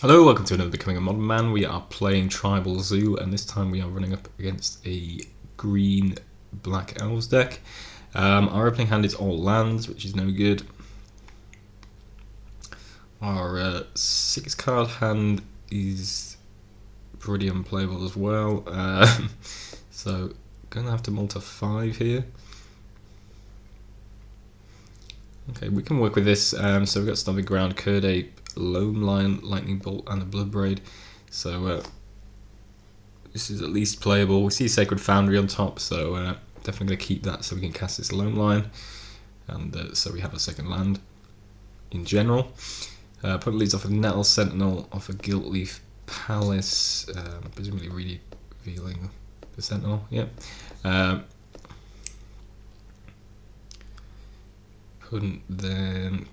Hello, welcome to another Becoming a Modern Man. We are playing Tribal Zoo, and this time we are running up against a green black elves deck. Our opening hand is all lands, which is no good. Our 6 card hand is pretty unplayable as well. So gonna have to multi 5 here. Okay, we can work with this. So we've got Stomping Ground, Curd Ape, Loam Lion, Lightning Bolt, and a Bloodbraid. So this is at least playable. We see Sacred Foundry on top, so definitely going to keep that so we can cast this Loam Lion, and so we have a second land in general. Opponent leads off a Nettle Sentinel, off a Gilt-Leaf Palace, presumably really revealing the Sentinel. Yeah. Opponent then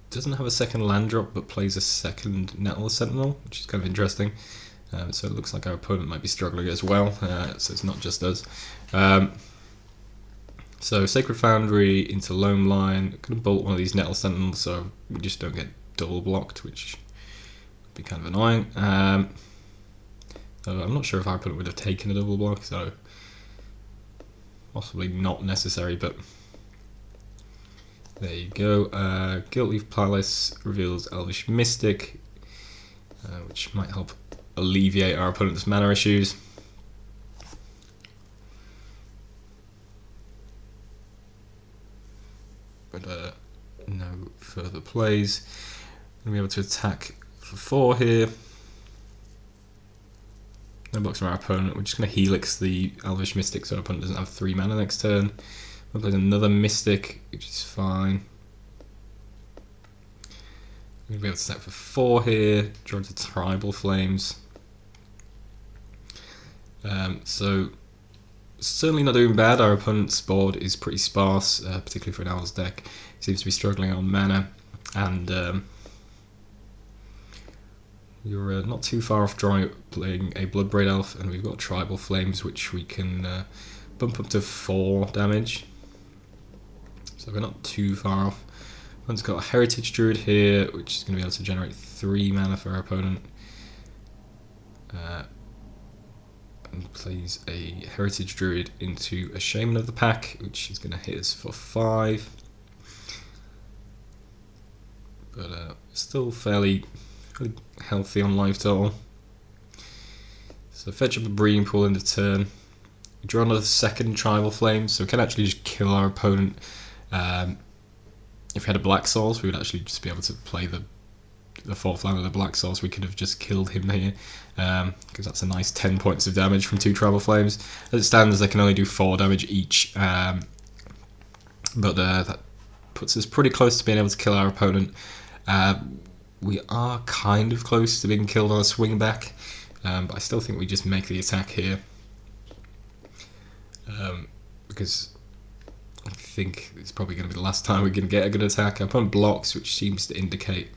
doesn't have a second land drop, but plays a second Nettle Sentinel, which is kind of interesting. So it looks like our opponent might be struggling as well, so it's not just us. So Sacred Foundry into Loam Lion, going to bolt one of these Nettle Sentinels so we just don't get double blocked, which would be kind of annoying. So I'm not sure if our opponent would have taken a double block, so possibly not necessary, but there you go. Gilt-Leaf Palace reveals Elvish Mystic, which might help alleviate our opponent's mana issues. But no further plays. Going to be able to attack for 4 here. No blocks from our opponent. We're just going to Helix the Elvish Mystic so our opponent doesn't have 3 mana next turn. We'll play another Mystic, which is fine. We're going to be able to attack for 4 here, draw into Tribal Flames. So, certainly not doing bad. Our opponent's board is pretty sparse, particularly for an Elves deck. He seems to be struggling on mana, and you're not too far off playing a Bloodbraid Elf, and we've got Tribal Flames, which we can bump up to 4 damage. So we're not too far off. One's got a Heritage Druid here, which is going to be able to generate 3 mana for our opponent. And plays a Heritage Druid into a Shaman of the Pack, which is going to hit us for 5. But still fairly healthy on life total. So fetch up a Breeding Pool into turn. Draw another second Tribal Flame, so we can actually just kill our opponent. If we had a Black Souls, we would actually just be able to play the 4th land of the Black Souls. We could have just killed him here, because that's a nice 10 points of damage from 2 Tribal Flames. As it stands, they can only do 4 damage each, but that puts us pretty close to being able to kill our opponent. We are kind of close to being killed on a swing back, but I still think we just make the attack here, because I think it's probably going to be the last time we're going to get a good attack. Our opponent blocks, which seems to indicate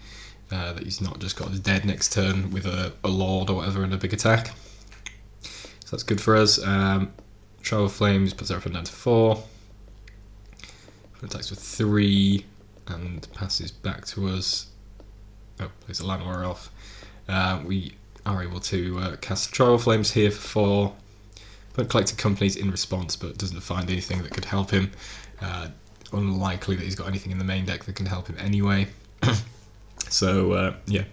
that he's not just got his dead next turn with a Lord or whatever and a big attack. So that's good for us. Tribal Flames puts our opponent down to 4. Attacks with 3 and passes back to us. Oh, plays a Llanowar Elf. We are able to cast Tribal Flames here for 4. But collected companies in response, but doesn't find anything that could help him. Unlikely that he's got anything in the main deck that can help him anyway. So yeah,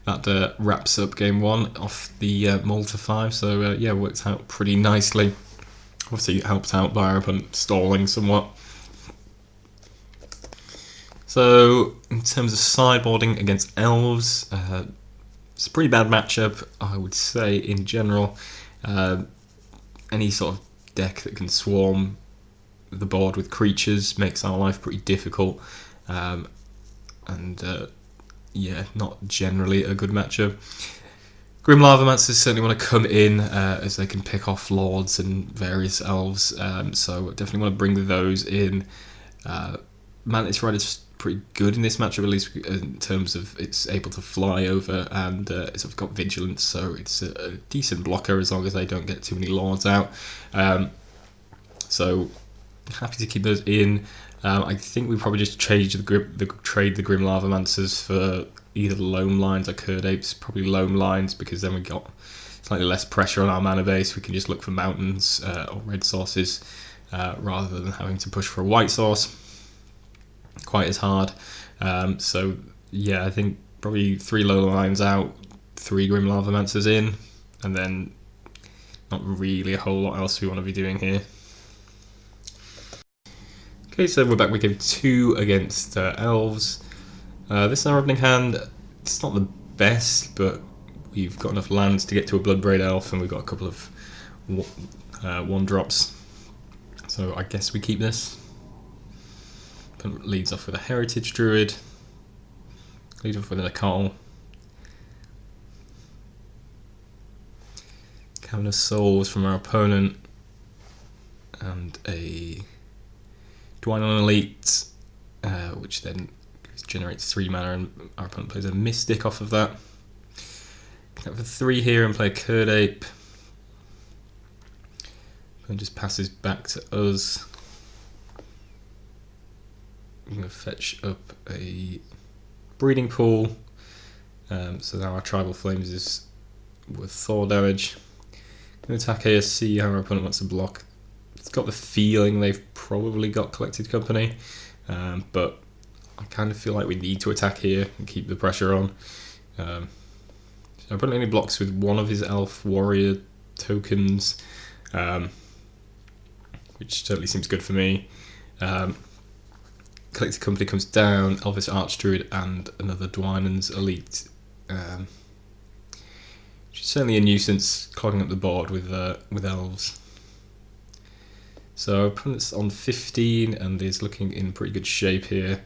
that wraps up game 1 off the Malta 5. So yeah, worked out pretty nicely. Obviously helped out by our opponent stalling somewhat. So in terms of sideboarding against Elves, it's a pretty bad matchup, I would say, in general. Any sort of deck that can swarm the board with creatures makes our life pretty difficult, and yeah, not generally a good matchup. Grim Lavamancers certainly want to come in, as they can pick off Lords and various Elves, so definitely want to bring those in. Mantis Rider's pretty good in this matchup, at least in terms of it's able to fly over, and it's got vigilance, so it's a decent blocker as long as they don't get too many Lords out. So happy to keep those in. I think we probably just trade the Grim Lavamancers for either loam lines or curd apes, probably loam lines, because then we got slightly less pressure on our mana base. We can just look for mountains or red sources rather than having to push for a white source quite as hard. So yeah, I think probably 3 loam lines out, 3 Grim Lavamancers in, and then not really a whole lot else we want to be doing here. Okay, so we're back with game 2 against Elves. This is our opening hand. It's not the best, but we've got enough lands to get to a Bloodbraid Elf, and we've got a couple of 1-drops. So I guess we keep this. Leads off with a Heritage Druid. Leads off with an Acatl. Cavernous Souls from our opponent. And a Dwynn Elite, which then generates 3 mana, and our opponent plays a Mystic off of that. Can have a 3 here and play a Curd Ape. And just passes back to us. I'm going to fetch up a Breeding Pool. So now our Tribal Flames is with Thor damage. Going to attack here, see how our opponent wants to block. It's got the feeling they've probably got Collected Company, but I kind of feel like we need to attack here and keep the pressure on. So our opponent only blocks with 1 of his Elf Warrior tokens, which certainly seems good for me. Collected Company comes down, Elvish Archdruid and another Dwyn's Elite, which is certainly a nuisance, clogging up the board with Elves. So our opponent's on 15 and is looking in pretty good shape here.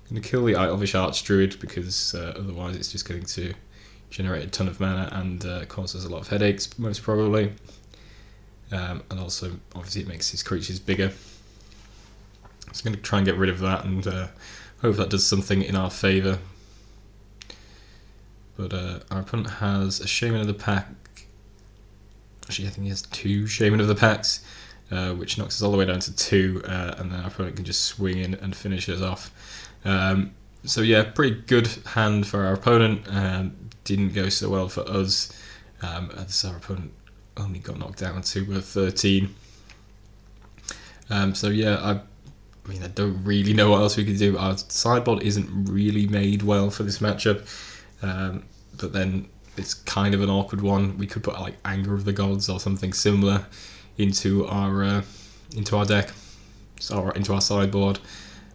Going to kill the Elvish Archdruid because otherwise it's just going to generate a ton of mana and cause us a lot of headaches, most probably. And also, obviously, it makes his creatures bigger. So I'm going to try and get rid of that and hope that does something in our favour. But our opponent has a Shaman of the Pack. Actually, I think he has 2 Shaman of the Packs, which knocks us all the way down to 2, and then our opponent can just swing in and finish us off. So yeah, pretty good hand for our opponent. Didn't go so well for us, as our opponent only got knocked down to 13. So yeah, I mean, I don't really know what else we could do. Our sideboard isn't really made well for this matchup, but then it's kind of an awkward one. We could put like Anger of the Gods or something similar into our deck, or into our sideboard,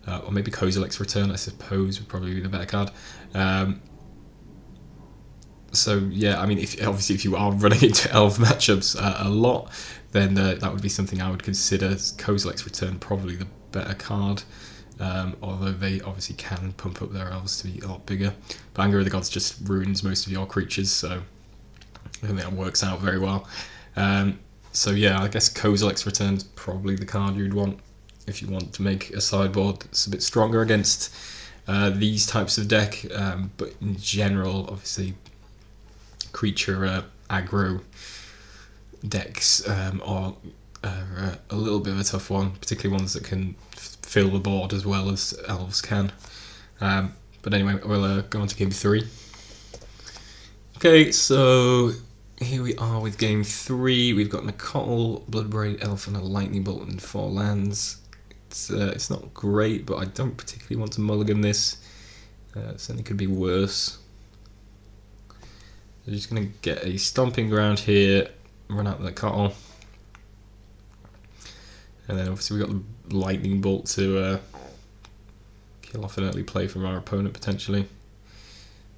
or maybe Kozilek's Return, I suppose, would probably be the better card. So yeah, I mean, if you are running into Elf matchups a lot, then that would be something I would consider. Kozilek's Return probably the better card, although they obviously can pump up their Elves to be a lot bigger. But Anger of the Gods just ruins most of your creatures, so I think that works out very well. So yeah, I guess Kozilek's Return is probably the card you'd want if you want to make a sideboard that's a bit stronger against these types of deck. But in general, obviously, creature aggro decks are a little bit of a tough one, particularly ones that can fill the board as well as Elves can. But anyway, we'll go on to game 3. Okay, so here we are with game 3. We've got an Acatl, Bloodbraid Elf, and a Lightning Bolt and 4 lands. It's not great, but I don't particularly want to mulligan this. It certainly could be worse. So just going to get a Stomping Ground here, run out the Acatl. And then obviously we've got the Lightning Bolt to kill off an early play from our opponent potentially.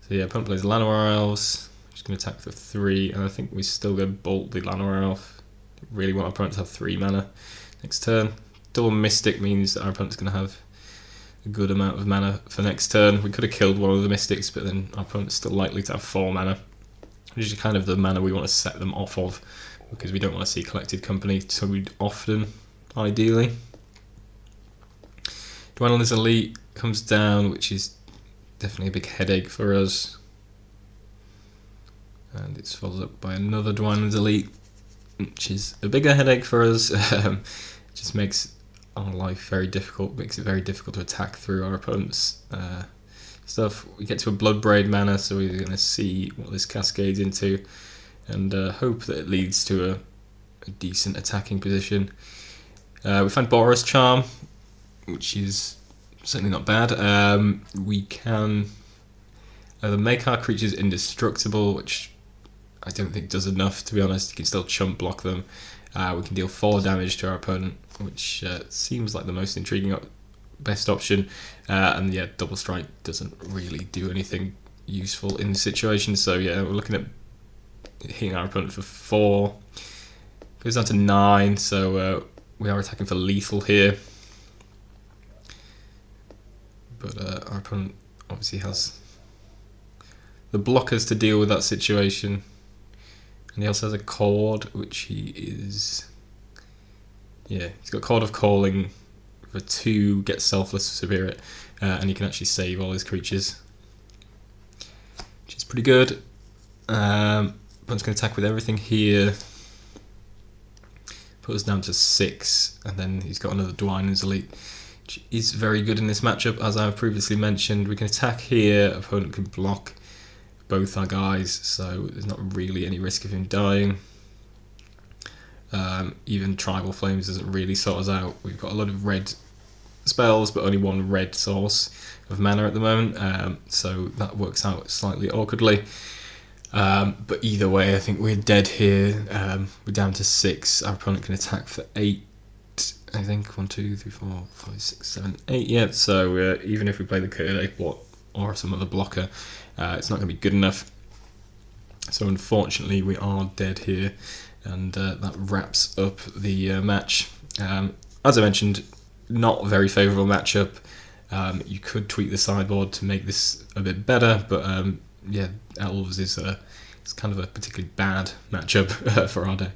So yeah, opponent plays Llanowar Elves. Just going to attack for 3, and I think we still go Bolt the Llanowar Elf. Really want our opponent to have 3 mana next turn. Double Mystic means that our opponent's going to have a good amount of mana for next turn. We could have killed one of the Mystics, but then our opponent's still likely to have 4 mana, which is kind of the mana we want to set them off of, because we don't want to see Collected Company too often, ideally. Dwyn's Elite comes down, which is definitely a big headache for us. And it's followed up by another Dwyn's Elite, which is a bigger headache for us. Just makes our life very difficult, makes it very difficult to attack through our opponent's stuff. We get to a Bloodbraid mana, so we're going to see what this cascades into, and hope that it leads to a decent attacking position. We find Boros Charm, which is certainly not bad. We can either make our creatures indestructible, which I don't think does enough, to be honest. You can still chump block them. We can deal 4 damage to our opponent, which seems like the most intriguing best option. And yeah, Double Strike doesn't really do anything useful in the situation. So yeah, we're looking at hitting our opponent for 4. Goes down to 9, so we are attacking for lethal here. But our opponent obviously has the blockers to deal with that situation. And he also has a Chord, which he is... Yeah, he's got Chord of Calling for 2, get Selfless Spirit, and he can actually save all his creatures, which is pretty good. Opponent's going to attack with everything here. Put us down to 6, and then he's got another Dwynen's Elite, which is very good in this matchup, as I've previously mentioned. We can attack here, opponent can block both our guys, so there's not really any risk of him dying. Even Tribal Flames doesn't really sort us out. We've got a lot of red spells, but only 1 red source of mana at the moment, so that works out slightly awkwardly. But either way, I think we're dead here. We're down to 6. Our opponent can attack for 8. I think 1, 2, 3, 4, 5, 6, 7, 8. Yeah. So even if we play the Curd or some other blocker, it's not going to be good enough. So unfortunately, we are dead here, and that wraps up the match. As I mentioned, not a very favourable matchup. You could tweak the sideboard to make this a bit better, but yeah, Elves is it's kind of a particularly bad matchup for our deck.